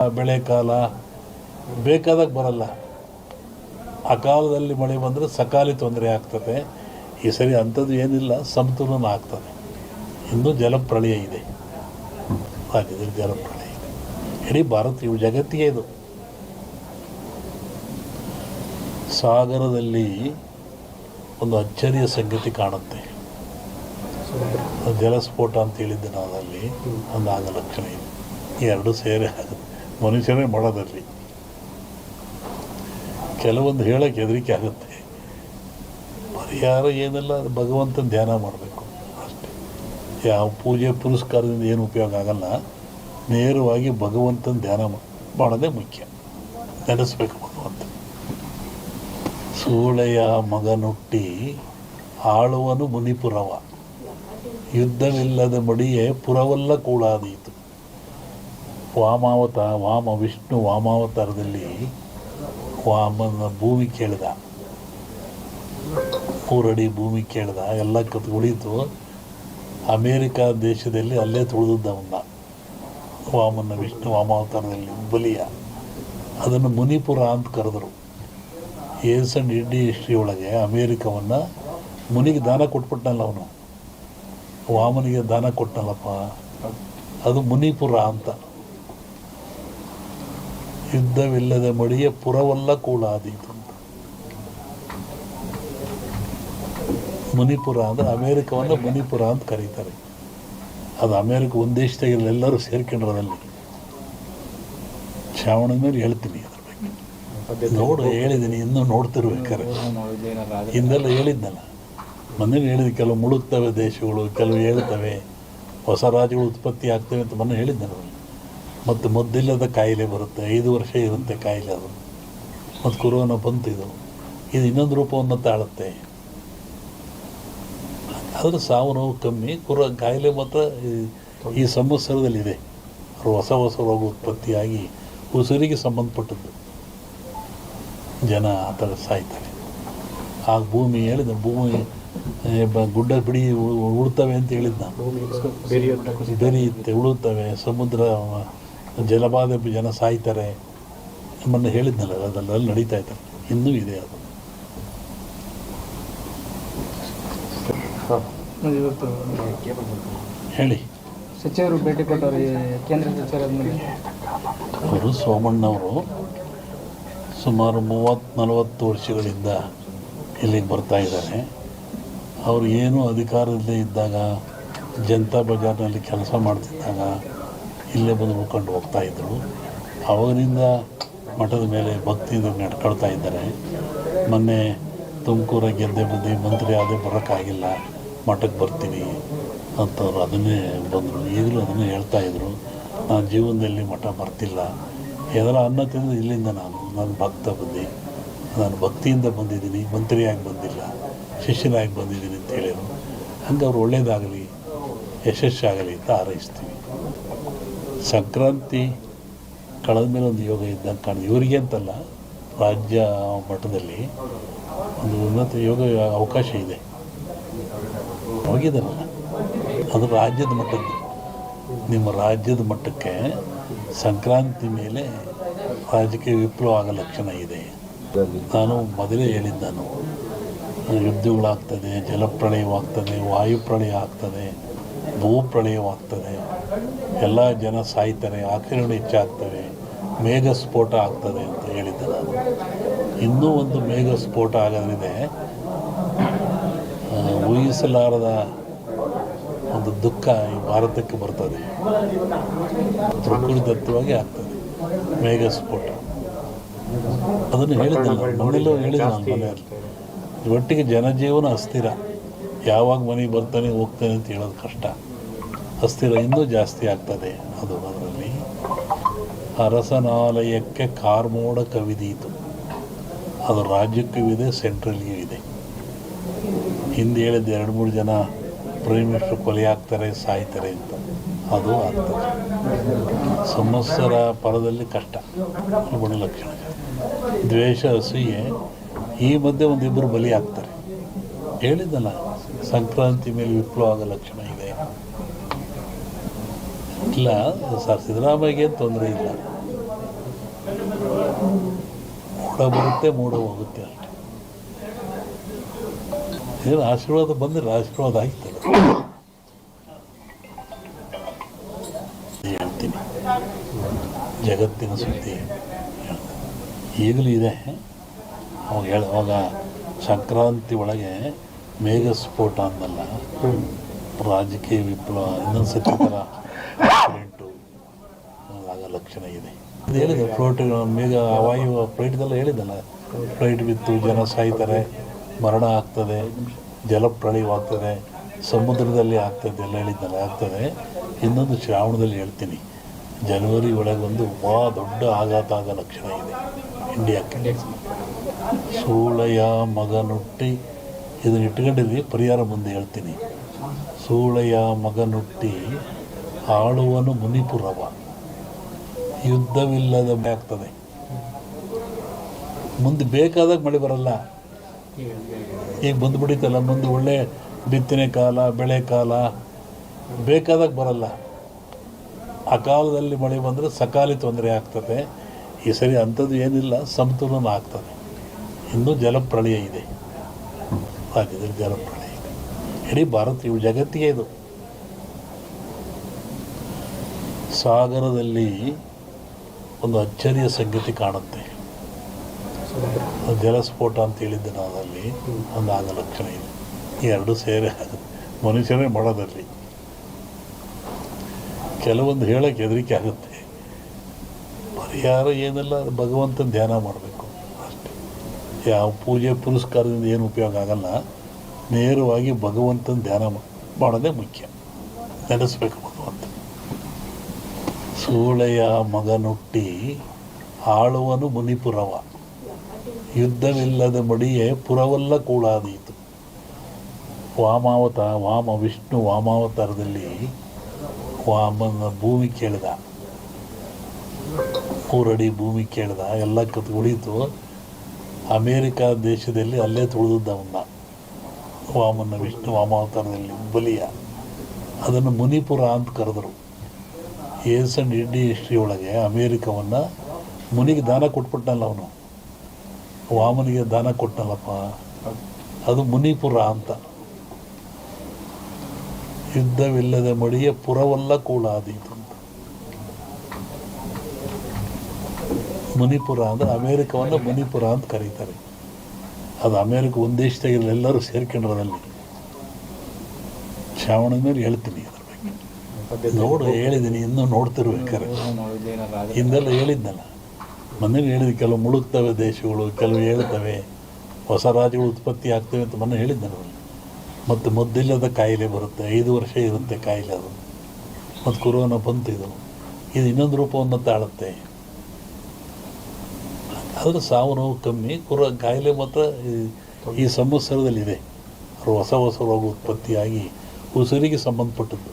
ಬೆಳೆ ಕಾಲ ಬೇಕಾದಾಗ ಬರಲ್ಲ. ಅಕಾಲದಲ್ಲಿ ಮಳೆ ಬಂದರೆ ಸಕಾಲಿ ತೊಂದರೆ ಆಗ್ತದೆ. ಈ ಸರಿ ಅಂಥದ್ದು ಏನಿಲ್ಲ, ಸಮತೋಲನ ಆಗ್ತದೆ. ಇನ್ನೂ ಜಲಪ್ರಳಯ ಇದೆ, ರಾಜ್ಯದಲ್ಲಿ ಜಲಪ್ರಳಯ ಇದೆ. ಇಡೀ ಭಾರತ ಇವು ಜಗತ್ತಿಗೆ ಇದು. ಸಾಗರದಲ್ಲಿ ಒಂದು ಅಚ್ಚರಿಯ ಸಂಗತಿ ಕಾಣುತ್ತೆ. ಜಲಸ್ಫೋಟ ಅಂತ ಹೇಳಿದ್ದೆ ನಾವು, ಅಲ್ಲಿ ಒಂದು ಆಗ ಲಕ್ಷಣ ಇದೆ. ಎರಡು ಸೇರಿ ಆಗುತ್ತೆ, ಮನುಷ್ಯರೇ ಮಾಡೋದಲ್ಲಿ. ಕೆಲವೊಂದು ಹೇಳೋಕ್ಕೆ ಹೆದರಿಕೆ ಆಗುತ್ತೆ. ಪರಿಹಾರ ಏನೆಲ್ಲ ಭಗವಂತನ ಧ್ಯಾನ ಮಾಡಬೇಕು ಅಷ್ಟೇ. ಯಾವ ಪೂಜೆ ಪುರಸ್ಕಾರದಿಂದ ಏನು ಉಪಯೋಗ ಆಗಲ್ಲ. ನೇರವಾಗಿ ಭಗವಂತನ ಧ್ಯಾನ ಮಾಡೋದೇ ಮುಖ್ಯ. ನೆನೆಸ್ಬೇಕು ಭಗವಂತ. ಸೂಳೆಯ ಮಗನುಟ್ಟಿ ಆಳುವನು ಮುನಿಪುರವ, ಯುದ್ಧವಿಲ್ಲದ ಮಡಿಯೇ ಪುರವಲ್ಲ ಕೂಡಾದೀತು. ವಿಷ್ಣು ವಾಮಾವತಾರದಲ್ಲಿ ವಾಮನ ಭೂಮಿ ಕೇಳಿದ, 3 ಅಡಿ ಭೂಮಿ ಕೇಳಿದ, ಎಲ್ಲ ಉಳಿತು. ಅಮೇರಿಕಾ ದೇಶದಲ್ಲಿ ಅಲ್ಲೇ ತುಳಿದವನ್ನ ವಿಷ್ಣು ವಾಮಾವತಾರದಲ್ಲಿ ಬಲಿಯ. ಅದನ್ನು ಮುನಿಪುರ ಅಂತ ಕರೆದರು. ಏನ್ಸಂಡ್ ಇಂಡಿ ಹಿಸ್ಟ್ರಿ ಒಳಗೆ ಅಮೇರಿಕವನ್ನು ಮುನಿಗೆ ದಾನ ಕೊಟ್ಬಿಟ್ನಲ್ಲ ಅವನು, ವಾಮನಿಗೆ ದಾನ ಕೊಟ್ಟನಲ್ಲಪ್ಪ, ಅದು ಮುನಿಪುರ ಅಂತ. ಯುದ್ಧವಿಲ್ಲದ ಮಡಿಯ ಪುರವಲ್ಲ ಕೂಡಾದೀತು ಅಂತ. ಮುನಿಪುರ ಅಂದರೆ ಅಮೇರಿಕವನ್ನು ಮುನಿಪುರ ಅಂತ ಕರೀತಾರೆ. ಅದು ಅಮೇರಿಕ ಒಂದು ದೇಶದಾಗಿಲ್ಲ, ಎಲ್ಲರೂ ಸೇರ್ಕೊಂಡ್ರದಲ್ಲಿ. ಶ್ರಾವಣದ ಮೇಲೆ ಹೇಳ್ತೀನಿ ಅದ್ರ ಬಗ್ಗೆ. ಹೇಳಿದ್ದೀನಿ, ಇನ್ನೂ ನೋಡ್ತಿರ್ಬೇಕಾರೆ. ಹಿಂದೆಲ್ಲ ಹೇಳಿದ್ನಲ್ಲ, ಮೊನ್ನೆ ಹೇಳಿದ. ಕೆಲವು ಮುಳುಗ್ತವೆ ದೇಶಗಳು, ಕೆಲವು ಹೇಳ್ತವೆ, ಹೊಸ ರಾಜ್ಯಗಳು ಉತ್ಪತ್ತಿ ಆಗ್ತವೆ ಅಂತ ಮೊನ್ನೆ ಹೇಳಿದ್ನಲ್ಲ. ಮತ್ತು ಮದ್ದಿಲ್ಲದ ಕಾಯಿಲೆ ಬರುತ್ತೆ, 5 ವರ್ಷ ಇರುತ್ತೆ ಕಾಯಿಲೆ. ಅದು ಮತ್ತು ಕೊರೋನಾ ಬಂತು. ಇದು ಇನ್ನೊಂದು ರೂಪವನ್ನು ತಾಳುತ್ತೆ. ಆದರೆ ಸಾವು ನೋವು ಕಮ್ಮಿ, ಕಾಯಿಲೆ ಮಾತ್ರ ಈ ಸಂವತ್ಸರದಲ್ಲಿದೆ. ಹೊಸ ರೋಗ ಉತ್ಪತ್ತಿಯಾಗಿ ಉಸಿರಿಗೆ ಸಂಬಂಧಪಟ್ಟದ್ದು. ಜನ ಆ ಥರ ಸಾಯ್ತಾರೆ. ಆ ಭೂಮಿ ಹೇಳಿದ, ಭೂಮಿ ಗುಡ್ಡ ಬಿಡಿ ಉಳ್ತವೆ ಅಂತ ಹೇಳಿದ್ದು ನಾನು. ಬೆರೆಯುತ್ತೆ, ಉಳುತ್ತವೆ. ಸಮುದ್ರ ಜಲಬಾಧೆ, ಜನ ಸಾಯ್ತಾರೆ. ಮೊನ್ನೆ ಹೇಳಿದ್ನಲ್ಲ, ಅದೆಲ್ಲ ನಡೀತಾ ಇದ್ದಾರೆ. ಇನ್ನೂ ಇದೆ ಅದು. ಹೇಳಿ. ಸಚಿವರು ಭೇಟಿ ಕೊಟ್ಟವರು, ಕೇಂದ್ರ ಸಚಿವರ ಅವರು ಸೋಮಣ್ಣವರು ಸುಮಾರು 30-40 ವರ್ಷಗಳಿಂದ ಇಲ್ಲಿಗೆ ಬರ್ತಾ ಇದ್ದಾರೆ. ಅವರು ಏನೂ ಅಧಿಕಾರದಲ್ಲೇ ಇದ್ದಾಗ, ಜನತಾ ಬಜಾರ್ನಲ್ಲಿ ಕೆಲಸ ಮಾಡ್ತಿದ್ದಾಗ ಇಲ್ಲೇ ಬಂದು ಉಳ್ಕೊಂಡು ಹೋಗ್ತಾಯಿದ್ರು. ಅವರಿಂದ ಮಠದ ಮೇಲೆ ಭಕ್ತಿಯಿಂದ ನಡ್ಕೊಳ್ತಾ ಇದ್ದಾರೆ. ಮೊನ್ನೆ ತುಮಕೂರ ಗೆದ್ದೆ ಬಂದು ಮಂತ್ರಿ ಆದೇ ಬರೋಕ್ಕಾಗಿಲ್ಲ, ಮಠಕ್ಕೆ ಬರ್ತೀನಿ ಅಂತವ್ರು ಅದನ್ನೇ ಬಂದರು. ಈಗಲೂ ಅದನ್ನೇ ಹೇಳ್ತಾಯಿದ್ರು, ನಾನು ಜೀವನದಲ್ಲಿ ಮಠ ಬರ್ತಿಲ್ಲ, ಏನಾರ ಅನ್ನ ತಿಂದು ಇಲ್ಲಿಂದ ನಾನು ಭಕ್ತ ಬಂದು, ನಾನು ಭಕ್ತಿಯಿಂದ ಬಂದಿದ್ದೀನಿ, ಮಂತ್ರಿಯಾಗಿ ಬಂದಿಲ್ಲ, ಶಿಷ್ಯನಾಗಿ ಬಂದಿದ್ದೀನಿ ಅಂತ ಹೇಳಿದರು. ಹಂಗೆ ಅವ್ರು ಒಳ್ಳೆಯದಾಗಲಿ, ಯಶಸ್ಸಾಗಲಿ ಅಂತ ಹಾರೈಸ್ತೀವಿ. ಸಂಕ್ರಾಂತಿ ಕಳೆದ ಮೇಲೆ ಒಂದು ಯೋಗ ಇದ್ದಂಗೆ ಕಾಣಿದೆ. ಇವರಿಗೆ ಅಂತಲ್ಲ, ರಾಜ್ಯ ಮಟ್ಟದಲ್ಲಿ ಒಂದು ಉನ್ನತ ಯೋಗ ಅವಕಾಶ ಇದೆ. ಹೋಗಿದ್ದಾರಲ್ಲ, ಅದು ರಾಜ್ಯದ ಮಟ್ಟದ್ದು. ನಿಮ್ಮ ರಾಜ್ಯದ ಮಟ್ಟಕ್ಕೆ ಸಂಕ್ರಾಂತಿ ಮೇಲೆ ರಾಜಕೀಯ ವಿಪ್ಲವ ಆಗೋ ಲಕ್ಷಣ ಇದೆ. ನಾನು ಮೊದಲೇ ಹೇಳಿದ್ದೆ, ಯುದ್ಧಗಳಾಗ್ತದೆ, ಜಲಪ್ರಳಯವಾಗ್ತದೆ, ವಾಯುಪ್ರಳಯ ಆಗ್ತದೆ, ಭೂಪ್ರಳಯವಾಗ್ತದೆ, ಎಲ್ಲ ಜನ ಸಾಯ್ತಾರೆ, ಆಕ್ರಮಣ ಹೆಚ್ಚಾಗ್ತವೆ, ಮೇಘ ಸ್ಫೋಟ ಆಗ್ತದೆ ಅಂತ ಹೇಳಿದ್ದೆ ನಾನು. ಇನ್ನೂ ಒಂದು ಮೇಘ ಸ್ಫೋಟ ಆಗೋದ್ರಿದೆ. ಊಹಿಸಲಾರದ ಒಂದು ದುಃಖ ಈ ಭಾರತಕ್ಕೆ ಬರ್ತದೆ. ಪ್ರಕೃತಿದತ್ತವಾಗಿ ಆಗ್ತದೆ ಮೇಘ ಸ್ಫೋಟ. ಅದನ್ನು ಹೇಳಿದ್ದಲ್ಲ, ಮನೆಯಲ್ಲೂ ಹೇಳಿದ್ದೆ ನಾನು ಮನೆಯಲ್ಲಿ. ಒಟ್ಟಿಗೆ ಜನಜೀವನ ಅಸ್ಥಿರ. ಯಾವಾಗ ಮನೆಗೆ ಬರ್ತಾನೆ ಹೋಗ್ತಾನೆ ಅಂತ ಹೇಳೋದು ಕಷ್ಟ. ಅಸ್ಥಿರ ಇನ್ನೂ ಜಾಸ್ತಿ ಆಗ್ತದೆ. ಅದರಲ್ಲಿ ಅರಸನಾಲಯಕ್ಕೆ ಕಾರ್ಮೋಡ ಕವಿದೀತು. ಅದು ರಾಜ್ಯಕ್ಕೂ ಇದೆ, ಸೆಂಟ್ರಲ್ಗೂ ಇದೆ. ಹಿಂದೆ ಹೇಳಿದ್ದು 2-3 ಜನ ಪ್ರೈಮ್ ಮಿನಿಸ್ಟರ್ ಕೊಲೆ ಆಗ್ತಾರೆ, ಸಾಯ್ತಾರೆ ಅಂತ. ಅದು ಆಗ್ತದೆ. ಸಂವತ್ಸರ ಪರದಲ್ಲಿ ಕಷ್ಟ, ಬಡ ಲಕ್ಷಣ. ದ್ವೇಷ, ಅಸೂಯೆ, ಈ ಮಧ್ಯೆ ಒಂದಿಬ್ಬರು ಬಲಿ ಆಗ್ತಾರೆ. ಹೇಳಿದ್ದಲ್ಲ, ಸಂಕ್ರಾಂತಿ ಮೇಲೆ ವಿಪ್ಲವ ಆಗೋ ಲಕ್ಷಣ ಇದೆ. ಇಲ್ಲ ಸರ್, ಸಿದ್ದರಾಮಯ್ಯಗೆ ತೊಂದರೆ ಇಲ್ಲ. ಮೋಡ ಬರುತ್ತೆ ಮೂಡ ಹೋಗುತ್ತೆ ಅಷ್ಟೆ. ಏನು ಆಶೀರ್ವಾದ ಬಂದರೆ ಆಶೀರ್ವಾದ ಆಗ್ತದೆ. ಹೇಳ್ತೀನಿ, ಜಗತ್ತಿನ ಸುದ್ದಿ ಈಗಲೂ ಇದೆ. ಅವಾಗ ಸಂಕ್ರಾಂತಿ ಒಳಗೆ ಮೇಘಸ್ಫೋಟ ಅಂದಲ್ಲ, ರಾಜಕೀಯ ವಿಪ್ಲವ, ಇನ್ನೊಂದು ಸತಿ ಥರ ಆಕ್ಸಿಡೆಂಟು ಆಗ ಲಕ್ಷಣ ಇದೆ. ಅದು ಹೇಳಿದೆ, ಫ್ಲೋಟ್ ಮೇಘ ವಾಯು ಫ್ಲೈಟ್ದೆಲ್ಲ ಹೇಳಿದ್ದಲ್ಲ, ಫ್ಲೈಟ್ ಬಿತ್ತು, ಜನ ಸಾಯ್ತಾರೆ, ಮರಣ ಆಗ್ತದೆ, ಜಲಪ್ರಳಯವಾಗ್ತದೆ, ಸಮುದ್ರದಲ್ಲಿ ಆಗ್ತದೆ ಎಲ್ಲ ಹೇಳಿದ್ದಲ್ಲ, ಆಗ್ತದೆ. ಇನ್ನೊಂದು ಶ್ರಾವಣದಲ್ಲಿ ಹೇಳ್ತೀನಿ, ಜನವರಿ ಒಳಗೆ ಒಂದು ದೊಡ್ಡ ಆಘಾತ ಆಗೋ ಲಕ್ಷಣ ಇದೆ ಇಂಡಿಯಾಕ್ಕೆ. ಸೂಳೆಯ ಮಗನುಟ್ಟಿ, ಇದನ್ನು ಇಟ್ಕೊಂಡಿದ್ವಿ, ಪರಿಹಾರ ಮುಂದೆ ಹೇಳ್ತೀನಿ. ಸೂಳೆಯ ಮಗನುಟ್ಟಿ ಆಳುವನು ಮುನಿಪುರವ, ಯುದ್ಧವಿಲ್ಲದ ಆಗ್ತದೆ. ಮುಂದೆ ಬೇಕಾದಾಗ ಮಳೆ ಬರಲ್ಲ. ಈಗ ಬಂದುಬಿಡಿತಲ್ಲ, ಮುಂದೆ ಒಳ್ಳೆ ಬಿತ್ತನೆ ಕಾಲ, ಬೆಳೆ ಕಾಲ, ಬೇಕಾದಾಗ ಬರಲ್ಲ. ಆ ಕಾಲದಲ್ಲಿ ಮಳೆ ಬಂದರೆ ಸಕಾಲಿ ತೊಂದರೆ ಆಗ್ತದೆ. ಈ ಸರಿ ಅಂಥದ್ದು ಏನಿಲ್ಲ, ಸಮತೋಲನ ಆಗ್ತದೆ. ಇನ್ನೂ ಜಲಪ್ರಳಯ ಇದೆ, ರಾಜ್ಯದಲ್ಲಿ ಜಲಪ್ರಳಯ ಇದೆ. ಇಡೀ ಭಾರತ, ಇವು ಜಗತ್ತಿಗೆ ಇದು. ಸಾಗರದಲ್ಲಿ ಒಂದು ಅಚ್ಚರಿಯ ಸಂಗತಿ ಕಾಣುತ್ತೆ. ಜಲಸ್ಫೋಟ ಅಂತ ಹೇಳಿದ್ದೆ ನಾನು, ಅಲ್ಲಿ ಒಂದು ಆಗ ಲಕ್ಷಣ ಇದೆ. ಈ ಎರಡು ಸೇರಿ ಆಗುತ್ತೆ, ಮನುಷ್ಯರೇ ಮಾಡೋದಲ್ಲಿ. ಕೆಲವೊಂದು ಹೇಳೋಕ್ಕೆ ಹೆದರಿಕೆ ಆಗುತ್ತೆ. ಪರಿಹಾರ ಏನೆಲ್ಲ, ಭಗವಂತನ ಧ್ಯಾನ ಮಾಡಬೇಕು ಅಷ್ಟೇ. ಯಾವ ಪೂಜೆ ಪುರಸ್ಕಾರದಿಂದ ಏನು ಉಪಯೋಗ ಆಗಲ್ಲ. ನೇರವಾಗಿ ಭಗವಂತನ ಧ್ಯಾನ ಮಾಡೋದೇ ಮುಖ್ಯ. ನೆನೆಸ್ಬೇಕು ಭಗವಂತ. ಸೂಳೆಯ ಮಗನುಟ್ಟಿ ಆಳುವನು ಮುನಿಪುರವ, ಯುದ್ಧವಿಲ್ಲದ ಮಡಿಯೇ ಪುರವಲ್ಲ ಕೂಳಾದೀತು. ವಿಷ್ಣು ವಾಮಾವತಾರದಲ್ಲಿ ವಾಮನ ಭೂಮಿ ಕೇಳಿದ, 3 ಅಡಿ ಭೂಮಿ ಕೇಳಿದ, ಎಲ್ಲ ಉಳಿತು. ಅಮೇರಿಕಾ ದೇಶದಲ್ಲಿ ಅಲ್ಲೇ ತುಳಿದವನ್ನ ವಾಮನ ವಿಷ್ಣು ವಾಮಾವತಾರದಲ್ಲಿ ಬಲಿಯ, ಅದನ್ನು ಮುನಿಪುರ ಅಂತ ಕರೆದರು. ಇಂಡಿ ಹಿಸ್ಟ್ರಿ ಒಳಗೆ ಅಮೇರಿಕವನ್ನು ಮುನಿಗೆ ದಾನ ಕೊಟ್ಬಿಟ್ಟನಲ್ಲ, ಅವನು ವಾಮನಿಗೆ ದಾನ ಕೊಟ್ಟನಲ್ಲಪ್ಪ, ಅದು ಮುನಿಪುರ ಅಂತ. ಯುದ್ಧವಿಲ್ಲದ ಮಡಿಯ ಪುರವಲ್ಲ ಕೂಳಾದೀತು ಅಂತ. ಮುನಿಪುರ ಅಂದರೆ ಅಮೇರಿಕವನ್ನು ಮುನಿಪುರ ಅಂತ ಕರೀತಾರೆ. ಅದು ಅಮೇರಿಕ ಒಂದು ದೇಶದಾಗಿಲ್ಲ, ಎಲ್ಲರೂ ಸೇರ್ಕೊಂಡ್ರಲ್ಲಿ. ಶ್ರಾವಣದ ಮೇಲೆ ಹೇಳ್ತೀನಿ ಅದ್ರ ಬಗ್ಗೆ. ನೋಡು, ಹೇಳಿದ್ದೀನಿ, ಇನ್ನೂ ನೋಡ್ತಿರ್ಬೇಕಾರೆ. ಹಿಂದೆಲ್ಲ ಹೇಳಿದ್ನಲ್ಲ, ಮೊನ್ನೆ ಹೇಳಿದ, ಕೆಲವು ಮುಳುಗ್ತವೆ ದೇಶಗಳು, ಕೆಲವು ಹೇಳ್ತವೆ, ಹೊಸ ರಾಜ್ಯಗಳು ಉತ್ಪತ್ತಿ ಆಗ್ತವೆ ಅಂತ ಮೊನ್ನೆ ಹೇಳಿದ್ನಲ್ಲ. ಮತ್ತು ಮದ್ದಿಲ್ಲದ ಕಾಯಿಲೆ ಬರುತ್ತೆ, 5 ವರ್ಷ ಇರುತ್ತೆ ಕಾಯಿಲೆ ಅದು. ಮತ್ತು ಕೊರೋನಾ ಬಂತು, ಇದು ಇನ್ನೊಂದು ರೂಪವನ್ನು ತಾಳುತ್ತೆ. ಆದರೆ ಸಾವು ನೋವು ಕಮ್ಮಿ, ಕಾಯಿಲೆ ಮಾತ್ರ ಈ ಸಂವತ್ಸರದಲ್ಲಿದೆ. ಹೊಸ ರೋಗ ಉತ್ಪತ್ತಿಯಾಗಿ ಉಸಿರಿಗೆ ಸಂಬಂಧಪಟ್ಟದ್ದು.